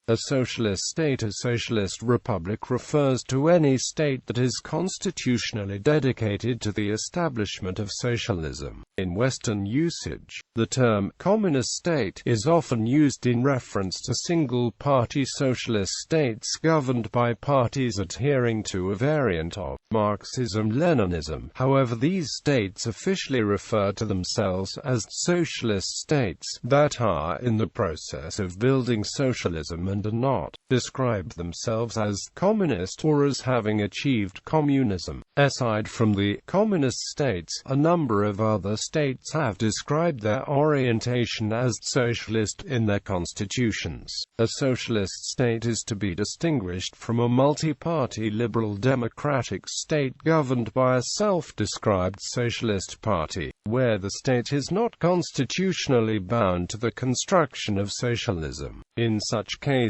A socialist state, a socialist republic, refers to any state that is constitutionally dedicated to the establishment of socialism. In Western usage, the term communist state is often used in reference to single-party socialist states governed by parties adhering to a variant of Marxism-Leninism. However, these states officially refer to themselves as socialist states that are in the process of building socialism and do not describe themselves as communist or as having achieved communism. Aside from the communist states, a number of other states have described their orientation as socialist in their constitutions. A socialist state is to be distinguished from a multi-party liberal democratic state governed by a self-described socialist party, where the state is not constitutionally bound to the construction of socialism. In such cases,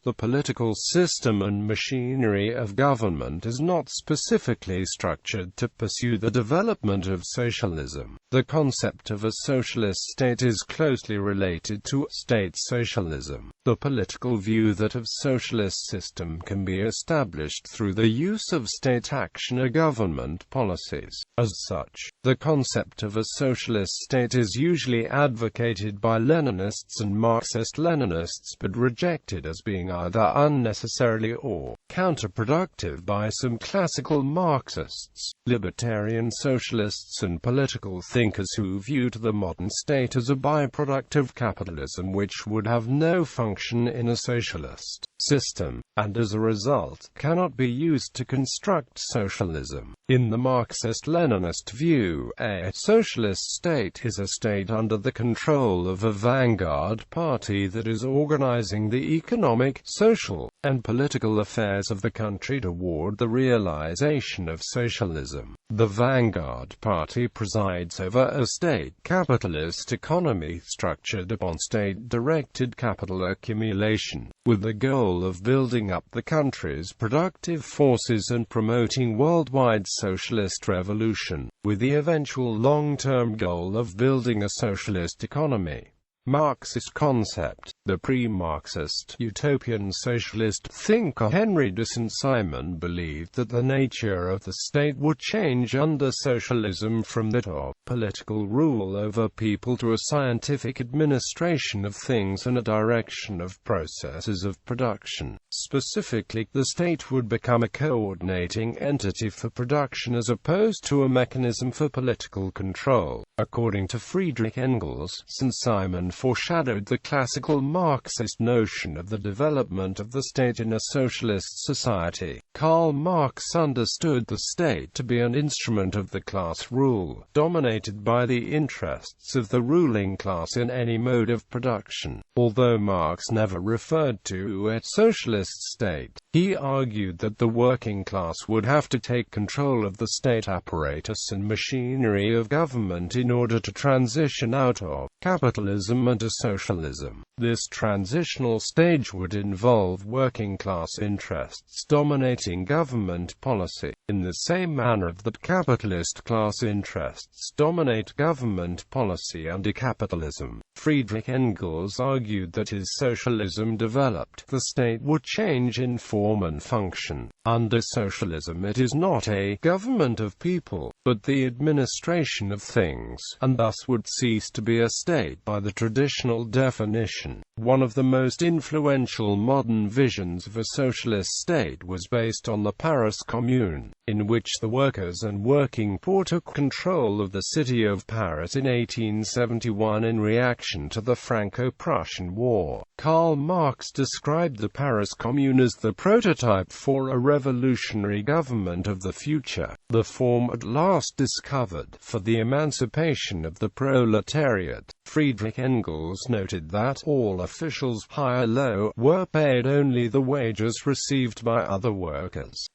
the political system and machinery of government is not specifically structured to pursue the development of socialism. The concept of a socialist state is closely related to state socialism, the political view that a socialist system can be established through the use of state action or government policies. As such, the concept of a socialist state is usually advocated by Leninists and Marxist-Leninists, but rejected as being either unnecessarily or counterproductive by some classical Marxists, libertarian socialists and political thinkers who viewed the modern state as a byproduct of capitalism which would have no function in a socialist system, and as a result, cannot be used to construct socialism. In the Marxist-Leninist view, a socialist state is a state under the control of a vanguard party that is organizing the economic, social, and political affairs of the country toward the realization of socialism. The vanguard party presides over a state capitalist economy structured upon state-directed capital accumulation, with the goal of building up the country's productive forces and promoting worldwide socialist revolution, with the eventual long-term goal of building a socialist economy. Marxist concept. The pre-Marxist, utopian socialist thinker Henry de Saint-Simon believed that the nature of the state would change under socialism from that of political rule over people to a scientific administration of things and a direction of processes of production. Specifically, the state would become a coordinating entity for production as opposed to a mechanism for political control. According to Friedrich Engels, Saint-Simon foreshadowed the classical Marxist notion of the development of the state in a socialist society. Karl Marx understood the state to be an instrument of the class rule, dominated by the interests of the ruling class in any mode of production. Although Marx never referred to a socialist state, he argued that the working class would have to take control of the state apparatus and machinery of government in order to transition out of capitalism into socialism. This transitional stage would involve working class interests dominating government policy, in the same manner that capitalist class interests dominate government policy under capitalism. Friedrich Engels argued that as socialism developed, the state would change in form and function. Under socialism, it is not a government of people, but the administration of things, and thus would cease to be a state by the traditional definition. One of the most influential modern visions of a socialist state was based on the Paris Commune, in which the workers and working poor took control of the city of Paris in 1871 in reaction to the Franco-Prussian War. Karl Marx described the Paris Commune as the prototype for a revolutionary government of the future, the form at last discovered for the emancipation of the proletariat. Friedrich Engels noted that all officials, high or low, were paid only the wages received by other workers.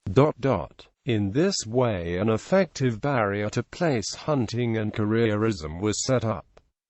In this way, an effective barrier to place hunting and careerism was set up.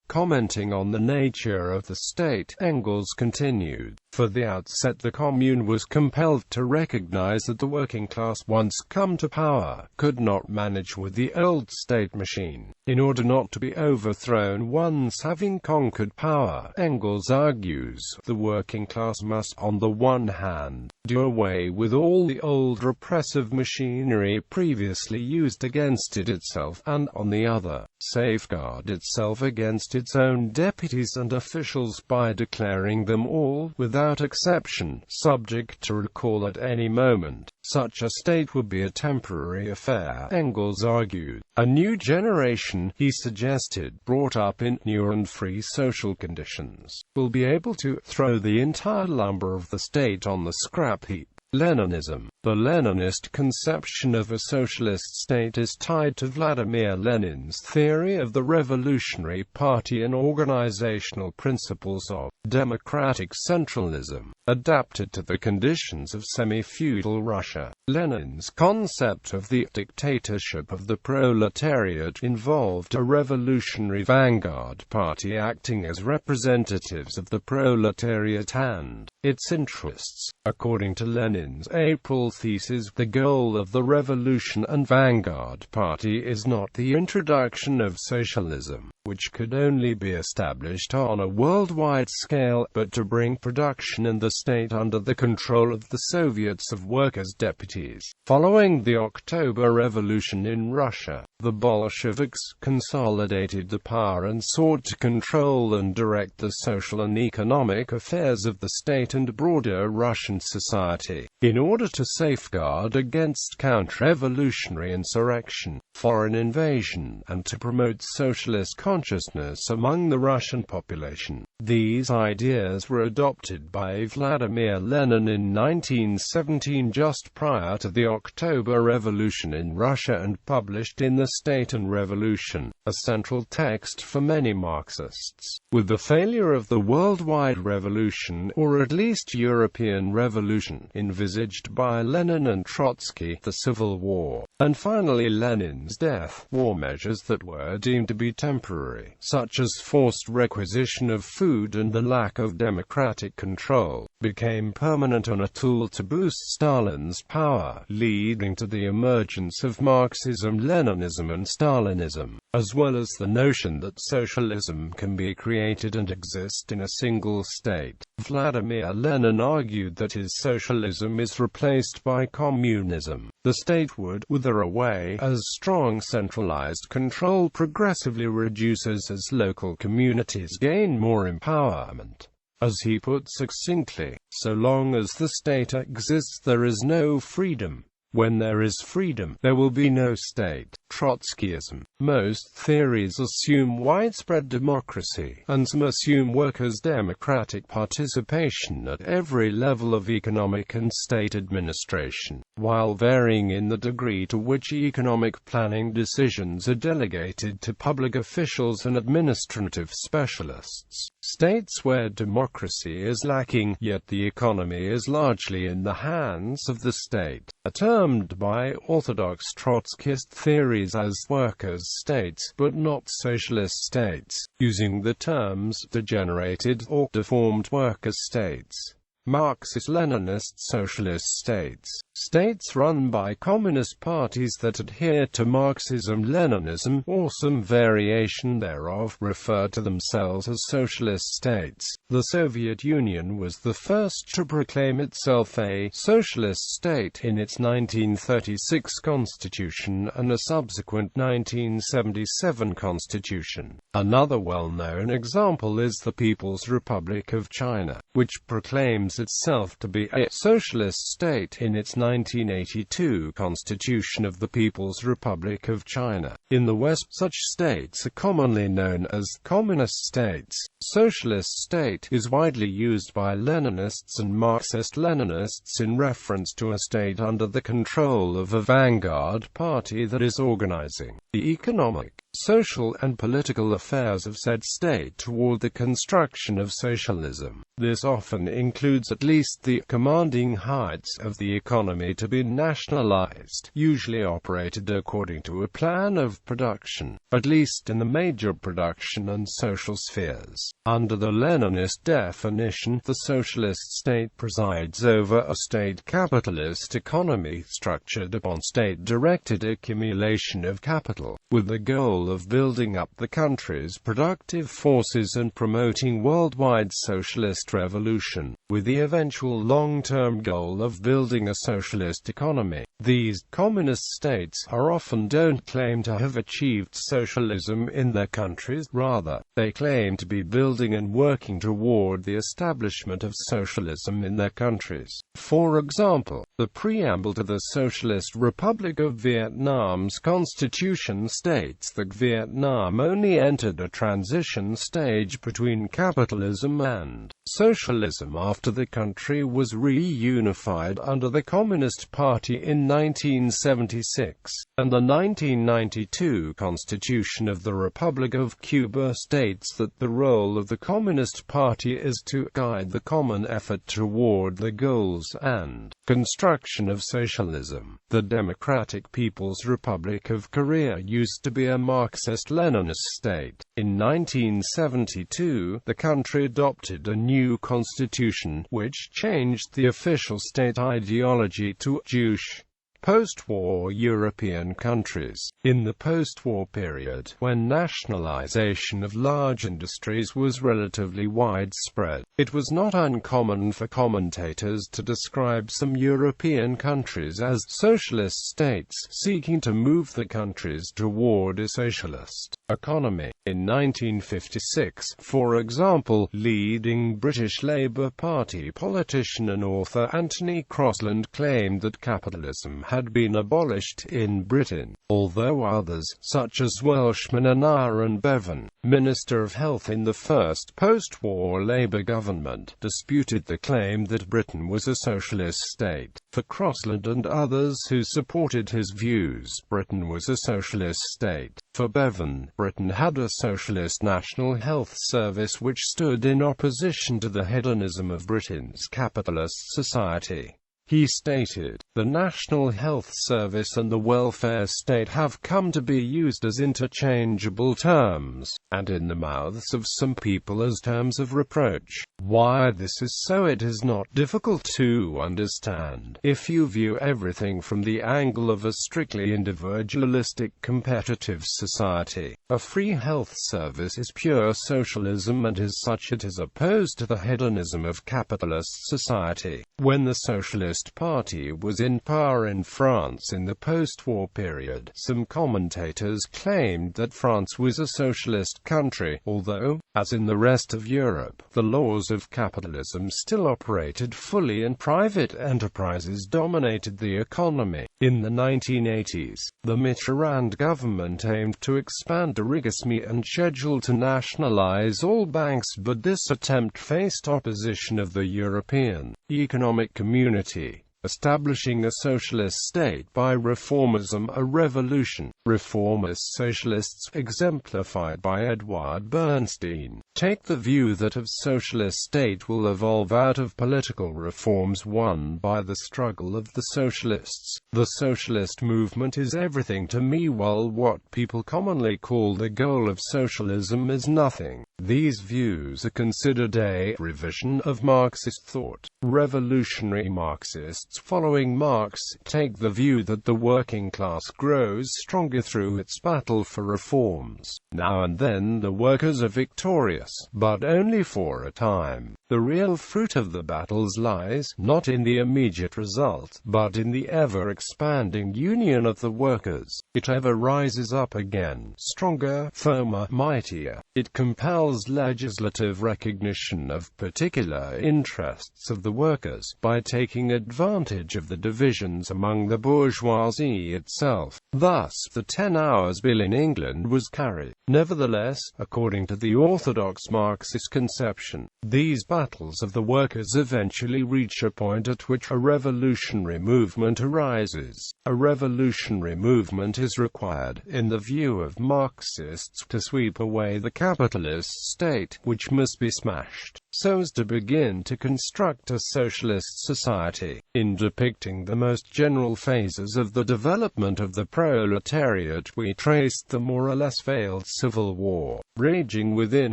Commenting on the nature of the state, Engels continued, "For the outset the Commune was compelled to recognize that the working class, once come to power, could not manage with the old state machine. In order not to be overthrown once having conquered power," Engels argues, "the working class must, on the one hand, do away with all the old repressive machinery previously used against it itself, and, on the other, safeguard itself against its own deputies and officials by declaring them all, without exception, subject to recall at any moment. Such a state would be a temporary affair," Engels argued. "A new generation," he suggested, "brought up in new and free social conditions, will be able to throw the entire lumber of the state on the scrap heap." Leninism. The Leninist conception of a socialist state is tied to Vladimir Lenin's theory of the Revolutionary Party and organizational principles of democratic centralism, adapted to the conditions of semi-feudal Russia. Lenin's concept of the dictatorship of the proletariat involved a revolutionary vanguard party acting as representatives of the proletariat and its interests. According to Lenin's April thesis, the goal of the Revolution and Vanguard Party is not the introduction of socialism, which could only be established on a worldwide scale, but to bring production and the state under the control of the Soviets of Workers' Deputies. Following the October Revolution in Russia, the Bolsheviks consolidated the power and sought to control and direct the social and economic affairs of the state and broader Russian society. In order to safeguard against counter-revolutionary insurrection, foreign invasion, and to promote socialist consciousness among the Russian population, these ideas were adopted by Vladimir Lenin in 1917, just prior to the October Revolution in Russia, and published in The State and Revolution, a central text for many Marxists. With the failure of the worldwide revolution, or at least European revolution, envisaged by Lenin and Trotsky, the Civil War, and finally Lenin's death, war measures that were deemed to be temporary, such as forced requisition of food and the lack of democratic control, became permanent and a tool to boost Stalin's power, leading to the emergence of Marxism, Leninism and Stalinism, as well as the notion that socialism can be created and exist in a single state. Vladimir Lenin argued that his socialism is replaced by communism. The state would wither away as strong centralized control progressively reduces as local communities gain more empowerment. As he put succinctly, so long as the state exists there is no freedom. When there is freedom, there will be no state. Trotskyism. Most theories assume widespread democracy, and some assume workers' democratic participation at every level of economic and state administration, while varying in the degree to which economic planning decisions are delegated to public officials and administrative specialists. States where democracy is lacking, yet the economy is largely in the hands of the state, are termed by orthodox Trotskyist theories as workers' states, but not socialist states, using the terms degenerated or deformed worker states. Marxist-Leninist socialist states. States run by communist parties that adhere to Marxism-Leninism, or some variation thereof, refer to themselves as socialist states. The Soviet Union was the first to proclaim itself a socialist state in its 1936 constitution and a subsequent 1977 constitution. Another well-known example is the People's Republic of China, which proclaims itself to be a socialist state in its 1982 Constitution of the People's Republic of China. In the West, such states are commonly known as communist states. Socialist state is widely used by Leninists and Marxist-Leninists in reference to a state under the control of a vanguard party that is organizing the economic, social and political affairs of said state toward the construction of socialism. This often includes at least the commanding heights of the economy to be nationalized, usually operated according to a plan of production, at least in the major production and social spheres. Under the Leninist definition, the socialist state presides over a state capitalist economy structured upon state-directed accumulation of capital, with the goal of building up the country's productive forces and promoting worldwide socialist revolution, with the eventual long-term goal of building a socialist economy. These communist states often don't claim to have achieved socialism in their countries, rather, they claim to be building and working toward the establishment of socialism in their countries. For example, the preamble to the Socialist Republic of Vietnam's constitution states that Vietnam only entered a transition stage between capitalism and socialism after the country was reunified under the Communist Party in 1976, and the 1992 Constitution of the Republic of Cuba states that the role of the Communist Party is to guide the common effort toward the goals and construction of socialism. The Democratic People's Republic of Korea used to be a Marxist-Leninist state. In 1972, the country adopted a new constitution, which changed the official state ideology to Jewish. Post-war European countries. In the post-war period, when nationalization of large industries was relatively widespread, it was not uncommon for commentators to describe some European countries as socialist states, seeking to move the countries toward a socialist economy. In 1956, for example, leading British Labour Party politician and author Anthony Crosland claimed that capitalism had been abolished in Britain, although others, such as Welshman and Aaron Bevan, Minister of Health in the first post-war Labour government, disputed the claim that Britain was a socialist state. For Crosland and others who supported his views, Britain was a socialist state. For Bevan, Britain had a socialist National Health Service which stood in opposition to the hedonism of Britain's capitalist society. He stated, "The National Health Service and the welfare state have come to be used as interchangeable terms, and in the mouths of some people as terms of reproach. Why this is so it is not difficult to understand, if you view everything from the angle of a strictly individualistic competitive society. A free health service is pure socialism and as such it is opposed to the hedonism of capitalist society." When the Socialist Party was in power in France in the post-war period, some commentators claimed that France was a socialist country, although, as in the rest of Europe, the laws of capitalism still operated fully and private enterprises dominated the economy. In the 1980s, the Mitterrand government aimed to expand oligarchy and scheduled to nationalize all banks, but this attempt faced opposition of the European Economic Community, establishing a socialist state by reformism, a revolution. Reformist socialists, exemplified by Edward Bernstein, take the view that a socialist state will evolve out of political reforms won by the struggle of the socialists. The socialist movement is everything to me, while what people commonly call the goal of socialism is nothing. These views are considered a revision of Marxist thought. Revolutionary Marxists following Marx take the view that the working class grows stronger through its battle for reforms. Now and then the workers are victorious, but only for a time. The real fruit of the battles lies, not in the immediate result, but in the ever-expanding union of the workers. It ever rises up again, stronger, firmer, mightier. It compels legislative recognition of particular interests of the workers, by taking advantage of the divisions among the bourgeoisie itself. Thus, the 10-hours bill in England was carried. Nevertheless, according to the orthodox Marxist conception, these battles of the workers eventually reach a point at which a revolutionary movement arises. A revolutionary movement is required, in the view of Marxists, to sweep away the capitalist state, which must be smashed, so as to begin to construct a socialist society. In depicting the most general phases of the development of the proletariat, we traced the more or less failed civil war, raging within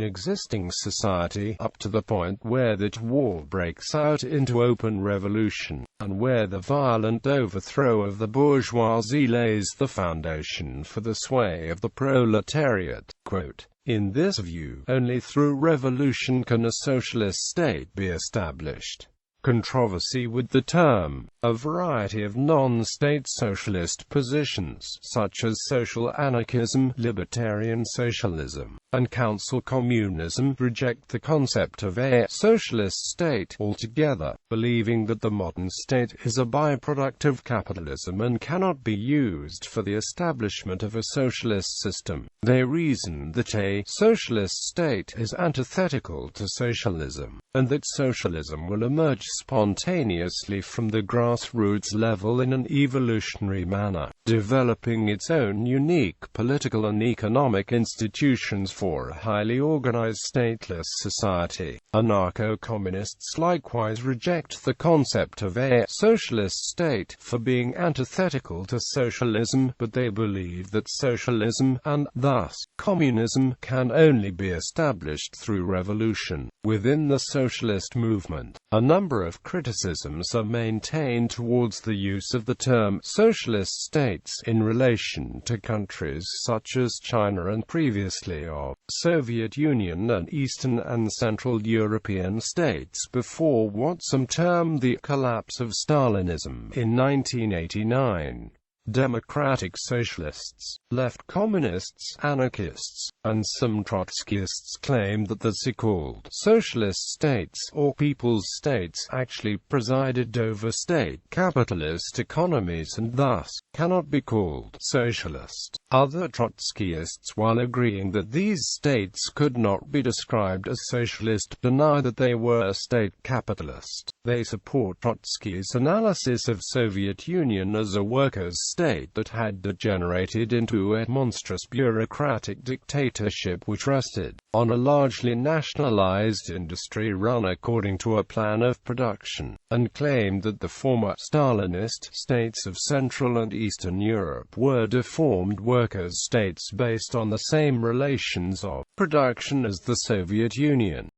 existing society, up to the point where that war breaks out into open revolution, and where the violent overthrow of the bourgeoisie lays the foundation for the sway of the proletariat. Quote, "In this view, only through revolution can a socialist state be established." Controversy with the term. A variety of non-state socialist positions, such as social anarchism, libertarian socialism, and council communism, reject the concept of a socialist state altogether, believing that the modern state is a byproduct of capitalism and cannot be used for the establishment of a socialist system. They reason that a socialist state is antithetical to socialism, and that socialism will emerge spontaneously from the grassroots level in an evolutionary manner, developing its own unique political and economic institutions for a highly organized stateless society. Anarcho-communists likewise reject the concept of a socialist state for being antithetical to socialism, but they believe that socialism, and thus communism, can only be established through revolution. Within the socialist movement, a number of criticisms are maintained towards the use of the term socialist states in relation to countries such as China and previously of Soviet Union and Eastern and Central European states before what some term the collapse of Stalinism in 1989. Democratic socialists, left communists, anarchists, and some Trotskyists claim that the so-called socialist states, or people's states, actually presided over state capitalist economies and thus cannot be called socialist. Other Trotskyists, while agreeing that these states could not be described as socialist, deny that they were state capitalist. They support Trotsky's analysis of Soviet Union as a workers' state that had degenerated into a monstrous bureaucratic dictatorship which rested on a largely nationalized industry run according to a plan of production, and claimed that the former Stalinist states of Central and Eastern Europe were deformed workers' states based on the same relations of production as the Soviet Union.